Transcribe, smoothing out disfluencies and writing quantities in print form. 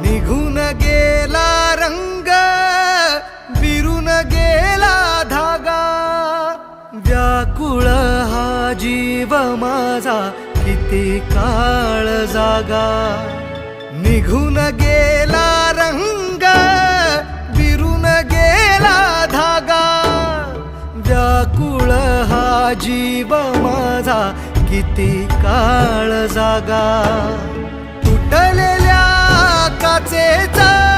निघून गेला रंग, विरून गेला धागा, व्याकुळ हा जीव माझा किती काळ जागा. निघून गेला रंग, विरून गेला धागा, व्याकुळ हा जीव माझा किती काळ जागा. तुटलेल्या काचेचा